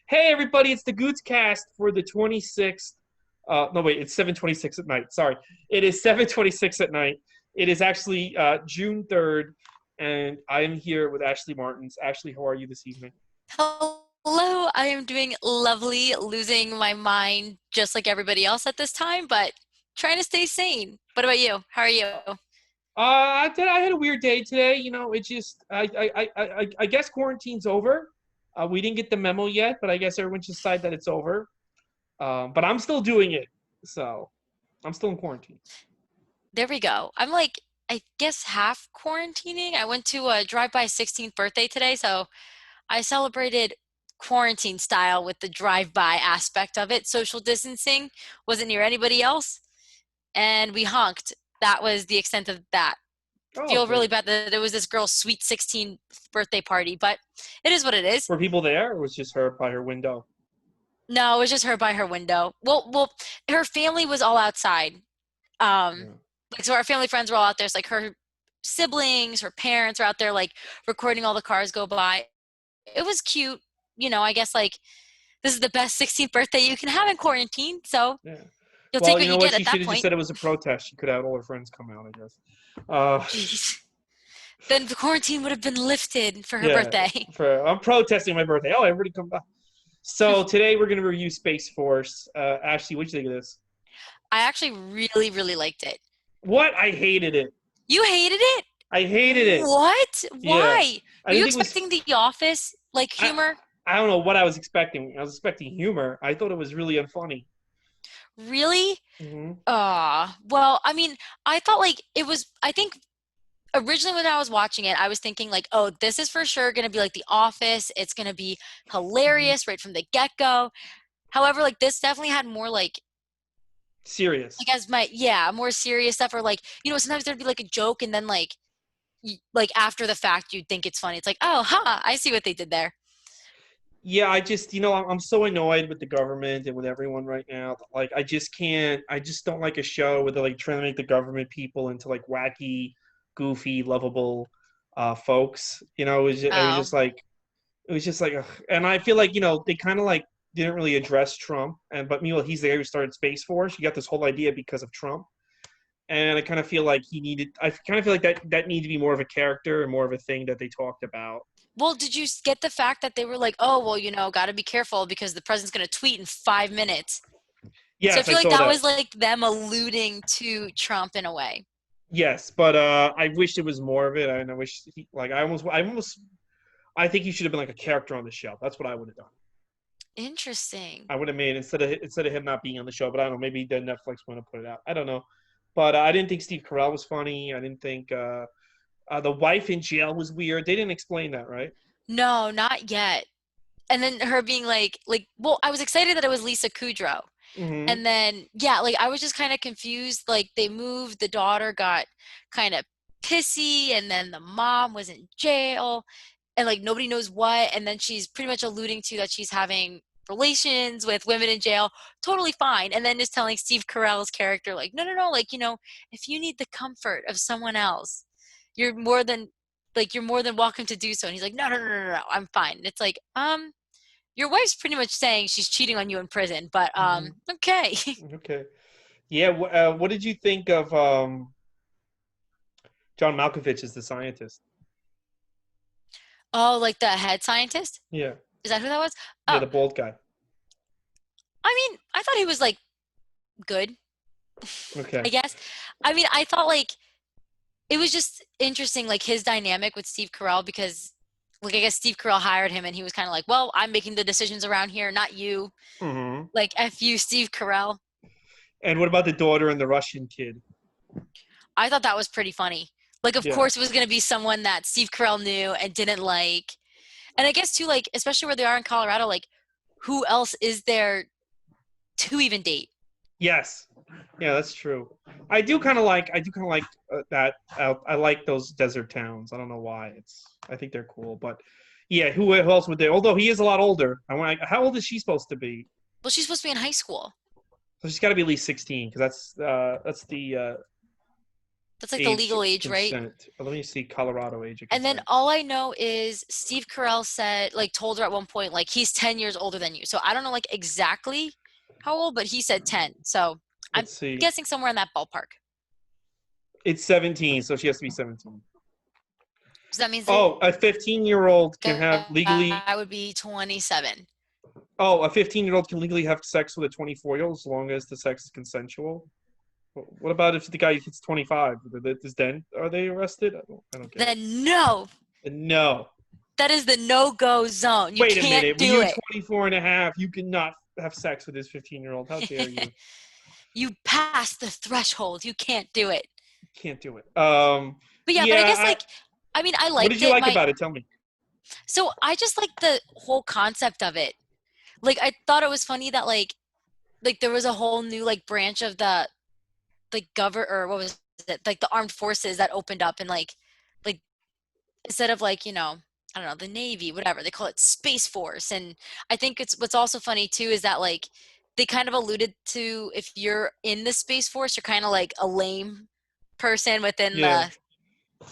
Hey, everybody, it's the Gootscast for the 26th. No, wait, it's 7:26 at night. Sorry. It is 7:26 at night. It is actually June 3rd, and I am here with Ashley Martins. Ashley, how are you this evening? Hello, I am doing lovely, losing my mind just like everybody else at this time, but trying to stay sane. What about you? How are you? I had a weird day today. It just I guess quarantine's over. We didn't get the memo yet, but I guess everyone should decide that it's over. But I'm still doing it, so I'm still in quarantine. There we go. I'm like, I guess half quarantining. I went to a drive-by 16th birthday today, so I celebrated quarantine style with the drive-by aspect of it. Social distancing, wasn't near anybody else, and we honked. That was the extent of that. Oh, Feel really great. bad that there was this girl's sweet 16th birthday party, but it is what it is. Were people there, or was just her by her window? No, it was just her by her window. Well, her family was all outside. Um, Yeah. like so our family friends were all out there. It's like her siblings, her parents were out there like recording all the cars go by. It was cute. I guess like this is the best 16th birthday you can have in quarantine, so Yeah. you'll take Well, you what know you what? get She at should that have just point. said it was a protest. She could have had all her friends come out, I guess. Uh, Jeez. Then the quarantine would have been lifted for her yeah. birthday. I'm protesting my birthday. Oh, everybody come back. So today we're going to review Space Force. Ashley, what do you think of this? I actually really, really liked it. What? I hated it. You hated it? I hated it. What? Yeah. Why? I Were you didn't think it was. expecting The Office like I, humor? I don't know what I was expecting. I was expecting humor. I thought it was really unfunny. Really? Hmm. Well, I mean, I thought like it was, I think originally when I was watching it, I was thinking like, oh, this is for sure going to be like The Office. It's going to be Hmm. hilarious right from the get-go. However, like this definitely had more like Serious. as my, yeah, more serious stuff or like, sometimes there'd be like a joke and then like after the fact, you'd think it's funny. It's like, oh, I see what they did there. Yeah, I just, I'm so annoyed with the government and with everyone right now. Like, I just can't, I just don't like a show where they're like trying to make the government people into like wacky, goofy, lovable folks. Oh, It was just like, ugh. And I feel like, they kind of like didn't really address Trump. But meanwhile, he's the guy who started Space Force. You got this whole idea because of Trump. And I kind of feel like I kind of feel like that needed to be more of a character and more of a thing that they talked about. well, did you get the fact that they were like, oh, well, got to be careful because the president's going to tweet in 5 minutes? So I Yes, I feel like saw that that. was like them alluding to Trump in a way. Yes, but I wish there was more of it, and I wish like I think he should have been like a character on the show. That's what I would have done. Interesting. I would have made instead of him not being on the show. But I don't know. Maybe the Netflix want to put it out. I don't know. But I didn't think Steve Carell was funny. I didn't think the wife in jail was weird. They didn't explain that, right? No, not yet. And then her being well, I was excited that it was Lisa Kudrow. Mm-hmm. And then, yeah, like I was just kind of confused. Like they moved, the daughter got kind of pissy, and then the mom was in jail, and like nobody knows what. And then she's pretty much alluding to that she's having relations with women in jail. Totally fine. And then just telling Steve Carell's character, like, no, no, no, like, if you need the comfort of someone else, you're more than you're more than welcome to do so. And he's like, no, no, no, no, no, I'm fine. And it's like, your wife's pretty much saying she's cheating on you in prison, but Mm-hmm. okay. Okay. Yeah. What did you think of John Malkovich as the scientist? Oh, like the head scientist? Yeah. Is that who that was? Yeah, Oh, the bald guy. I mean, I thought he was like good, Okay. I guess. I mean, I thought like it was just interesting, like his dynamic with Steve Carell because like I guess Steve Carell hired him and he was kind of like, well, I'm making the decisions around here, not you. Mm-hmm. Like F you, Steve Carell. And what about the daughter and the Russian kid? I thought that was pretty funny. Like, of Yeah. course, it was going to be someone that Steve Carell knew and didn't like. And I guess, too, like, especially where they are in Colorado, like, who else is there to even date? Yes. Yeah, that's true. I do kind of like that. I like those desert towns. I don't know why. I think they're cool. But yeah, who else would they? Although he is a lot older. How old is she supposed to be? Well, she's supposed to be in high school. So she's got to be at least 16 because that's the That's like the age legal age, right? consent. Let me see Colorado age of And then consent. all I know is Steve Carell said, like, told her at one point, like, he's 10 years older than you. So I don't know, like, exactly how old, but he said 10. So I'm Let's see. guessing somewhere in that ballpark. It's 17, so she has to be 17. So that means Oh, a 15-year-old can have legally. I would be 27. Oh, a 15-year-old can legally have sex with a 24-year-old as long as the sex is consensual. What about if the guy hits 25? Are they arrested? I don't get it. Then no, No. that is the no-go zone. You Wait a can't minute. When do you're it. 24 and a half, you cannot have sex with this 15-year-old. How dare you? You pass the threshold. You can't do it. Can't do it. But yeah, but I Yeah. guess like, I mean, I What liked did you it. like about it? Tell me. So I just like the whole concept of it. Like I thought it was funny that like there was a whole new like branch of the like or what was it, like the armed forces that opened up, and like instead of like, I don't know, the Navy, whatever they call it, Space Force. And I think it's what's also funny too is that like they kind of alluded to, if you're in the Space Force, you're kind of like a lame person within Yeah.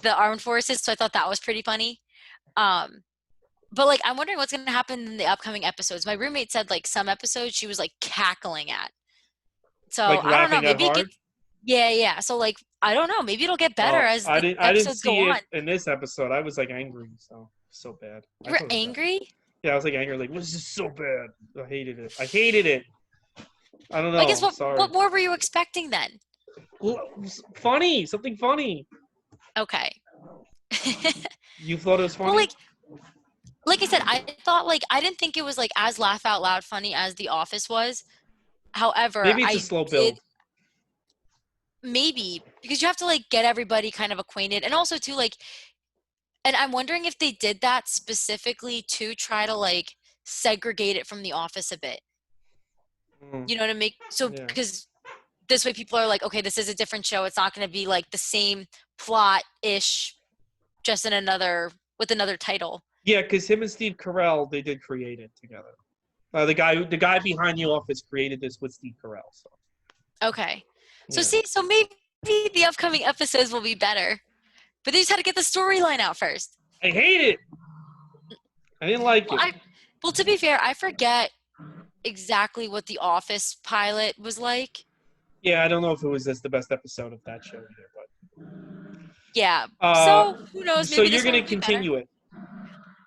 the armed forces. So I thought that was pretty funny. um but like I'm wondering what's going to happen in the upcoming episodes. My roommate said like some episodes she was like cackling at. So Like I don't know, laughing that maybe it hard? gets, yeah. So like I don't know, maybe it'll get better as the I didn't episodes go see on. it in this episode. I was like angry, so bad. You I were thought it was bad. angry? Yeah, I was like angry, like this is so bad. I hated it. I hated it. I don't I know. guess I'm sorry. what more were you expecting then? Funny, something funny. Okay. You thought it was Well, funny? like I said, I thought like I didn't think it was like as laugh out loud funny as The Office was. However, Maybe it's a I slow did, build. maybe because you have to like get everybody kind of acquainted, and also too like, and I'm wondering if they did that specifically to try to like segregate it from The Office a bit. Mm, You know, to make so, yeah. because this way people are like, okay, this is a different show. It's not going to be like the same plot ish, just in another with another title. Yeah, because him and Steve Carell, they did create it together. The guy behind The Office created this with Steve Carell. So Okay. So yeah, see, so maybe the upcoming episodes will be better. But they just had to get the storyline out first. I hate it. I didn't like Well, it. well, to be fair, I forget exactly what the Office pilot was like. Yeah, I don't know if it was just the best episode of that show either, Yeah. but So who knows? so Maybe you're this one gonna will be better. continue it.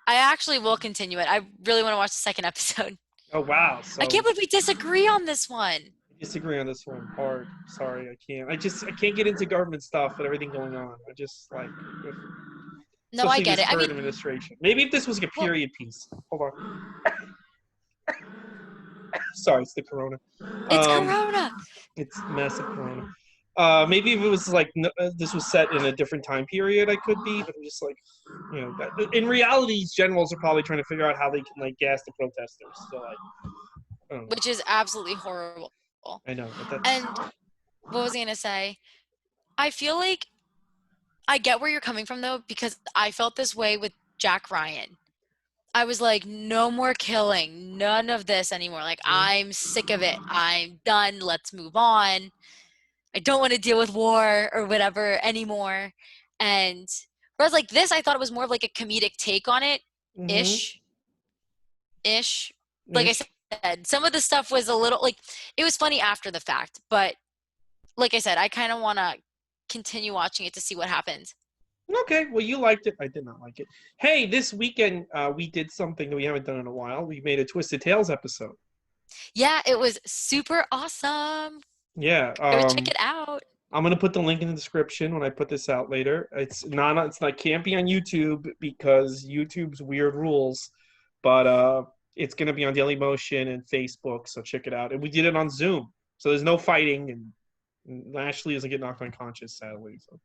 I actually will continue it. I really want to watch the second episode. Oh wow, I so can't believe we disagree on this one. I disagree on this one hard. Sorry, I can't. I can't get into government stuff and everything going on. I just like, No, I especially get this it. I current mean, administration. Maybe if this was like a well, period piece. Hold on. Sorry, it's the corona. it's Um, Corona. it's massive corona. Maybe if it was like this was set in a different time period, I could be. But I'm just like, in reality, these generals are probably trying to figure out how they can like gas the protesters. So like, I don't know. Which is absolutely horrible. I know, but that's And what was I going to say? I feel like I get where you're coming from though, because I felt this way with Jack Ryan. I was like, no more killing, none of this anymore. Like, I'm sick of it. I'm done. Let's move on. I don't want to deal with war or whatever anymore. And whereas like this, I thought it was more of like a comedic take on it, mm-hmm. ish. Like I said, some of the stuff was a little like, it was funny after the fact, but like I said, I kind of want to continue watching it to see what happens. Okay, well, you liked it. I did not like it. Hey, this weekend we did something that we haven't done in a while. We made a Twisted Tales episode. Yeah, it was super awesome. Yeah, Check it out. I'm gonna put the link in the description when I put this out later. It's not can't be on YouTube because YouTube's weird rules, but it's gonna be on Daily Motion and Facebook. So check it out. And we did it on Zoom, so there's no fighting, and Ashley doesn't get knocked unconscious, sadly. So.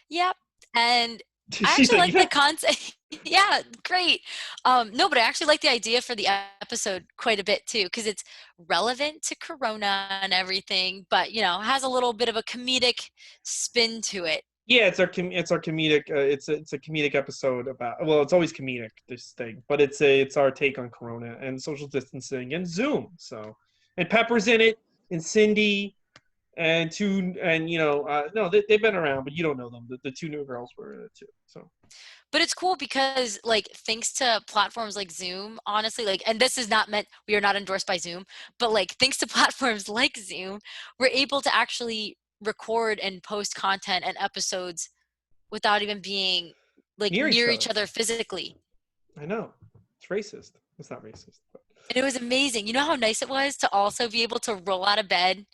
Yep. And I She's actually like, like yeah. the concept. Yeah, great. No, but I actually like the idea for the episode quite a bit too, because it's relevant to Corona and everything, but has a little bit of a comedic spin to it. Yeah, it's our comedic. It's a comedic episode about. Well, it's always comedic, this thing, but it's our take on Corona and social distancing and Zoom. So, and Pepper's in it, and Cindy, no, they've been around, but you don't know them. The two new girls were in it too. So But it's cool because like thanks to platforms like Zoom, honestly, like, and this is not meant, we are not endorsed by Zoom, but like thanks to platforms like Zoom, we're able to actually record and post content and episodes without even being like near each near other. each other physically. I know it's racist. It's not racist, but And it was amazing. You know how nice it was to also be able to roll out of bed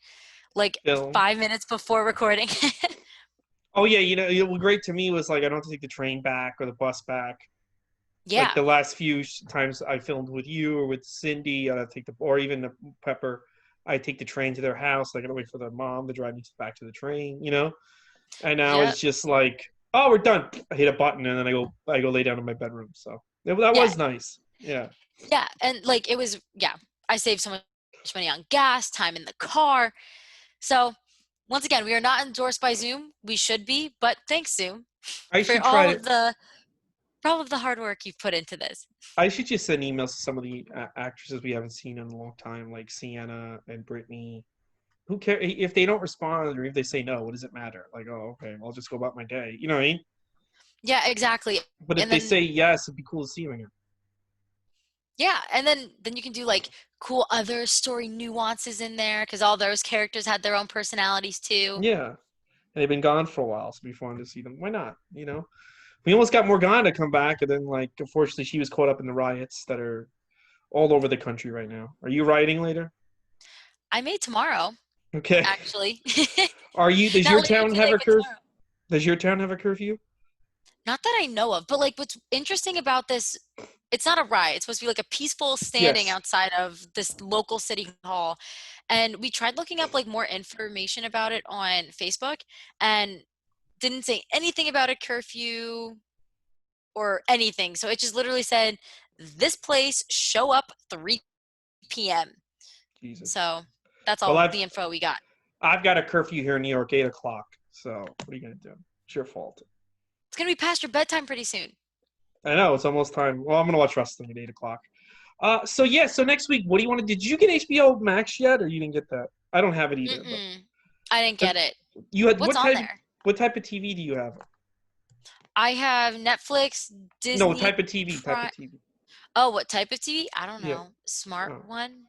like film. 5 minutes before recording? Oh yeah, what great to me was like I don't have to take the train back or the bus back. Like Yeah. the last few times I filmed with you or with Cindy, I'd take or even the Pepper, I take the train to their house. I gotta wait for their mom to drive me back to the train, And now Yep. it's just like, oh, we're done. I hit a button and then I go lay down in my bedroom. So that Yeah. was nice. Yeah. Yeah. And like it was, yeah, I saved so much money on gas, time in the car. So once again, we are not endorsed by Zoom. We should be, but thanks Zoom I for should try to. all of the hard work you've put into this. I should just send emails to some of the actresses we haven't seen in a long time, like Sienna and Brittany. Who cares if they don't respond or if they say no? What does it matter? Like, oh, okay, I'll just go about my day. You know what I mean? Yeah, exactly. But if And they then say yes, it'd be cool to see them again. yeah, and then you can do like cool other story nuances in there because all those characters had their own personalities too. Yeah, and they've been gone for a while, so it'd be fun to see them. Why not? We almost got Morgana to come back, and then like unfortunately she was caught up in the riots that are all over the country right now. Are you rioting later? I may tomorrow, Okay. actually. Are you? Does your Not later town have today, a but curfew? tomorrow. Does your town have a curfew? Not that I know of, but like what's interesting about this, it's not a riot. It's supposed to be like a peaceful standing Yes. outside of this local city hall. And we tried looking up like more information about it on Facebook and didn't say anything about a curfew or anything. So it just literally said, this place, show up 3 p.m. Jesus. So that's Well, all I've the info we got. I've got a curfew here in New York, 8 o'clock. So what are you gonna do? It's your fault. It's going to be past your bedtime pretty soon. I know it's almost time. Well, I'm gonna watch wrestling at 8 o'clock. So yeah. So next week, what do you want to? Did you get HBO Max yet, or you didn't get that? I don't have it either. But Mm-mm. I didn't get it. you had What's what on type? there? What type of TV do you have? I have Netflix, No, Disney type of TV. Type of Prime. TV. Oh, what type of TV? I don't Yeah. know. Smart Oh, one.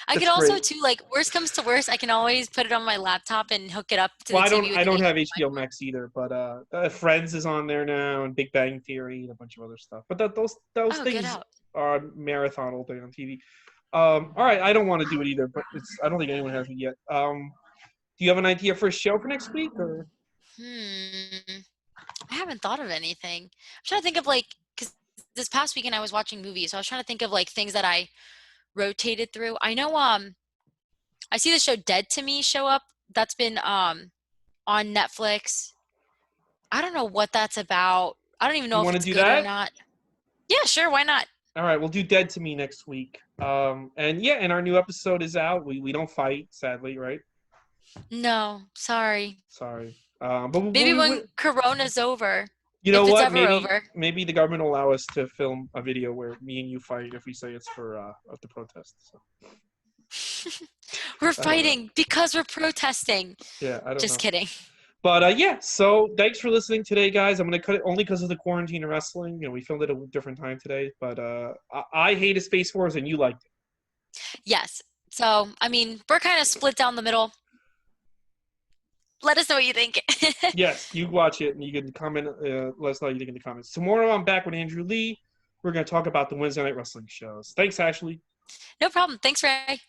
I could that's also great. too like worst comes to worst, I can always put it on my laptop and hook it up to Well, the I don't. TV I with the don't have HDMI HBO port. Max either, but Friends is on there now, and Big Bang Theory, and a bunch of other stuff. But those Oh, get things out. are marathon all day on TV. All right, I don't want to do it either, but I don't think anyone has it yet. Do you have an idea for a show for next week, or Hmm. I haven't thought of anything. I'm trying to think of like because this past weekend I was watching movies, so I was trying to think of like things that I rotated through. I know I see the show Dead to Me show up. That's been on Netflix. I don't know what that's about. I don't even you know if want to it's do good or that? not. Yeah, sure, why not? All right, we'll do Dead to Me next week. And yeah, and our new episode is out. We don't fight, sadly, right? No, sorry. Sorry. But Maybe when Corona's over, you know if it's what? ever Maybe over. maybe the government will allow us to film a video where me and you fight if we say it's for the protest. So We're I don't know. fighting because we're protesting. Yeah, I don't Just know. kidding. But yeah, so thanks for listening today, guys. I'm gonna cut it only because of the quarantine of wrestling. We filmed it at a different time today. But I hated Space Force and you liked it. Yes. So, I mean, we're kind of split down the middle. Let us know what you think. Yes, you watch it and you can comment. Let us know what you think in the comments. Tomorrow I'm back with Andrew Lee. We're gonna talk about the Wednesday Night Wrestling shows. Thanks, Ashley. No problem. Thanks, Ray.